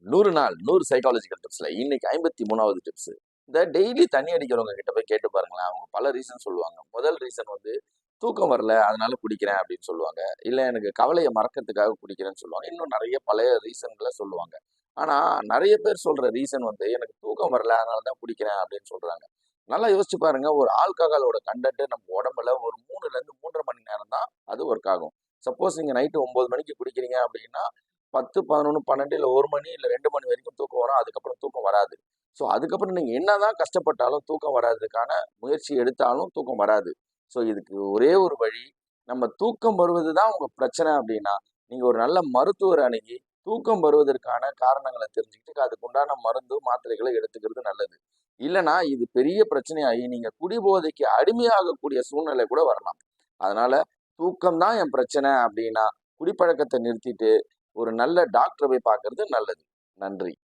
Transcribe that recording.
100 நாள் 100 சைக்காலஜிக்கல் டிப்ஸ்ல இன்னைக்கு 53வது டிப்ஸ். இந்த டெய்லி தண்ணி அடிக்கிறவங்க கிட்ட போய் கேட்டு பாருங்களேன். அவங்க பல ரீசன் சொல்லுவாங்க. முதல் ரீசன் வந்து தூக்கம் வரல அதனால குடிக்கிறேன் அப்படின்னு சொல்லுவாங்க. இல்ல எனக்கு கவலைய மறக்கிறதுக்காக குடிக்கிறேன்னு சொல்லுவாங்க. இன்னும் நெறைய பழைய ரீசன்கள சொல்லுவாங்க. ஆனா நெறைய பேர் சொல்ற ரீசன் வந்து எனக்கு தூக்கம் வரல அதனால தான் குடிக்கிறேன் அப்படின்னு சொல்றாங்க. நல்லா யோசிச்சு பாருங்க. ஒரு ஆல்கஹாலோட கன்டென்ட் நம்ம உடம்புல ஒரு 3லேருந்து 3 1/2 மணி நேரம் தான் அது ஒர்க் ஆகும். சப்போஸ் நீங்க நைட் 9 மணிக்கு குடிக்கிறீங்க அப்படின்னா 10, 11, 12 இல்ல 1 மணி இல்ல 2 மணி வரைக்கும் தூக்கம் வரும். அதுக்கப்புறம் தூக்கம் வராது. ஸோ அதுக்கப்புறம் நீங்க என்னதான் கஷ்டப்பட்டாலும் தூக்கம் வராததுக்கான முயற்சி எடுத்தாலும் தூக்கம் வராது. ஸோ இதுக்கு ஒரே ஒரு வழி, நம்ம தூக்கம் வருவது தான் உங்க பிரச்சனை அப்படின்னா, நீங்க ஒரு நல்ல மருத்துவர அணுகி, தூக்கம் வருவதற்கான காரணங்கள தெரிஞ்சுக்கிட்டு, அதுக்கு உண்டான மருந்து, மாத்திரைகள எடுத்துக்கிறது நல்லது. இல்லன்னா இது பெரிய பிரச்சனையாகி நீங்க குடிபோதைக்கு அடிமையாகக்கூடிய சூழ்நிலை கூட வரலாம். அதனால தூக்கம் தான் என் பிரச்சனை அப்படின்னா, குடிப்பழக்கத்த நிறுத்திட்டு ஒரு நல்ல டாக்டர போய் பார்க்கிறது நல்லது. நன்றி.